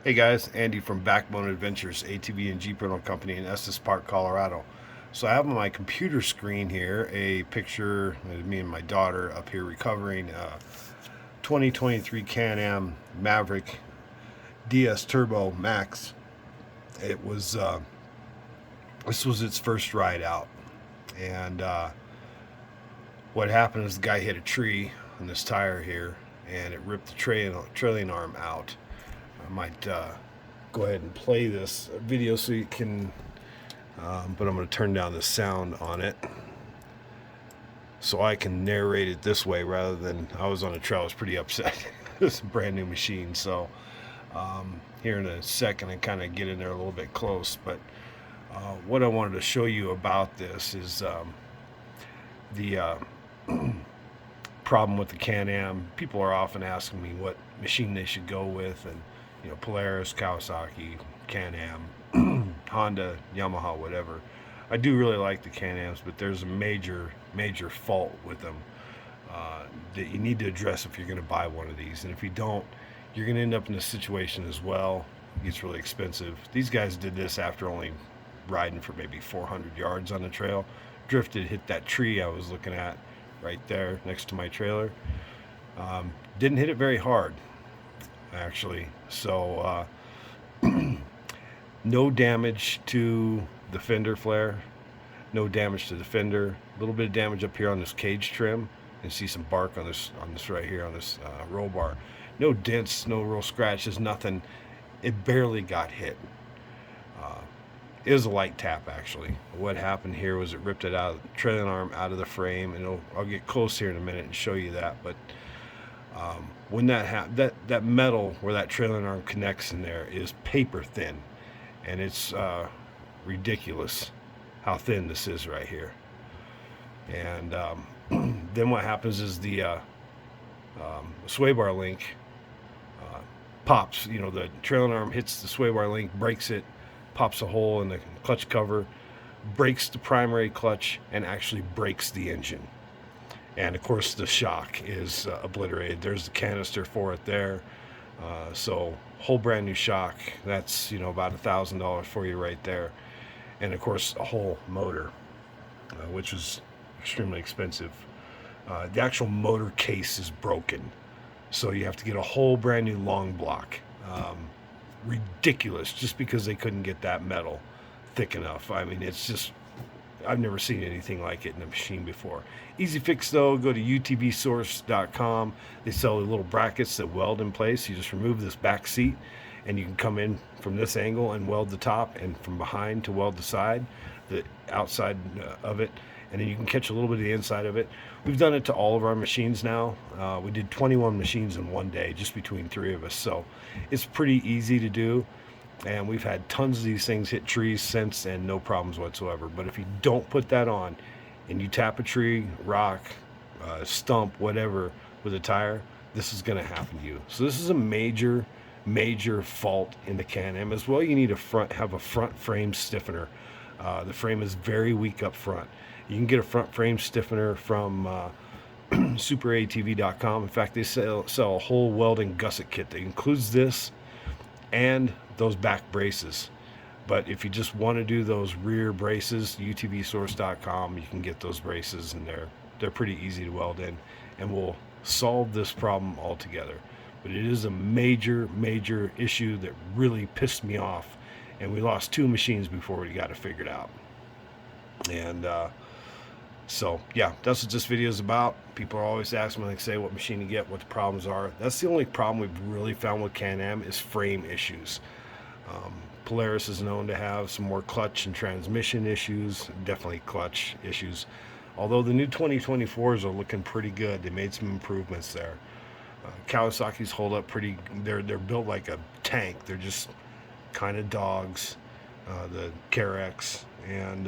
Hey guys, Andy from Backbone Adventures, ATV and Jeep rental company in Estes Park, Colorado. So I have on my computer screen here a picture of me and my daughter up here recovering 2023 Can-Am Maverick DS Turbo Max. It was this was its first ride out, and what happened is the guy hit a tree on this tire here, and it ripped the trailing arm out. I might go ahead and play this video so you can, but I'm going to turn down the sound on it so I can narrate it this way rather than I was on a trail. I was pretty upset. It's a brand new machine, so here in a second I kind of get in there a little bit close. But what I wanted to show you about this is the problem with the Can-Am. People are often asking me what machine they should go with, and Polaris, Kawasaki, Can-Am, Honda, Yamaha, whatever. I do really like the Can-Ams, but there's a major fault with them that you need to address if you're going to buy one of these. And if you don't, you're going to end up in a situation as well. It gets really expensive. These guys did this after only riding for maybe 400 yards on the trail. Drifted, hit that tree I was looking at right there next to my trailer. Didn't hit it very hard, actually. So no damage to the fender flare, no damage to the fender. A little bit of damage up here on this cage trim. You can see some bark on this right here on this roll bar. No dents, no real scratches, nothing. It barely got hit. It was a light tap, actually. What happened here was it ripped it out, the trailing arm out of the frame, and I'll get close here in a minute and show you that. But when that happens, that metal where that trailing arm connects in there is paper thin, and it's ridiculous how thin this is right here. And then what happens is the sway bar link pops. The trailing arm hits the sway bar link, breaks it, pops a hole in the clutch cover, breaks the primary clutch, and actually breaks the engine. And of course the shock is obliterated. There's the canister for it there. So whole brand new shock. That's about $1,000 for you right there. And of course a whole motor, which was extremely expensive. The actual motor case is broken, so you have to get a whole brand new long block. Ridiculous, just because they couldn't get that metal thick enough. I mean, it's just, I've never seen anything like it in a machine before. Easy fix though, go to utvsource.com. They sell the little brackets that weld in place. You just remove this back seat and you can come in from this angle and weld the top, and from behind to weld the outside of it, and then you can catch a little bit of the inside of it. We've done it to all of our machines now. We did 21 machines in one day, just between three of us. So it's pretty easy to do. And we've had tons of these things hit trees since, and no problems whatsoever. But if you don't put that on and you tap a tree, rock, stump, whatever with a tire, this is going to happen to you. So this is a major fault in the Can-Am. As well, you need have a front frame stiffener. The frame is very weak up front. You can get a front frame stiffener from superatv.com. In fact, they sell a whole welding gusset kit that includes this and those back braces. But if you just want to do those rear braces, utvsource.com, you can get those braces, and they're pretty easy to weld in, and will solve this problem altogether. But it is a major issue that really pissed me off, and we lost 2 machines before we got it figured out. And so yeah, that's what this video is about. People are always asking me, like, say, what machine to get, what the problems are. That's the only problem we've really found with Can-Am is frame issues. Polaris is known to have some more clutch and transmission issues, definitely clutch issues. Although the new 2024s are looking pretty good. They made some improvements there. Kawasaki's hold up pretty. They're built like a tank. They're just kind of dogs. The Carex and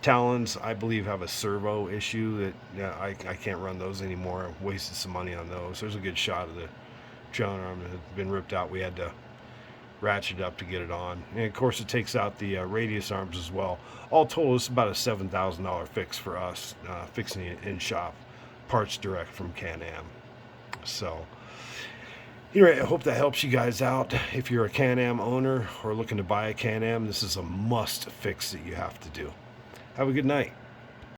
Talons, I believe, have a servo issue that I can't run those anymore. I wasted some money on those. There's a good shot of the trailing arm that had been ripped out. We had to ratchet it up to get it on, and of course it takes out the radius arms as well. All total, it's about a $7,000 fix for us, fixing it in shop, parts direct from Can-Am. So Anyway, I hope that helps you guys out. If you're a Can-Am owner or looking to buy a Can-Am, this is a must fix that you have to do. Have a good night.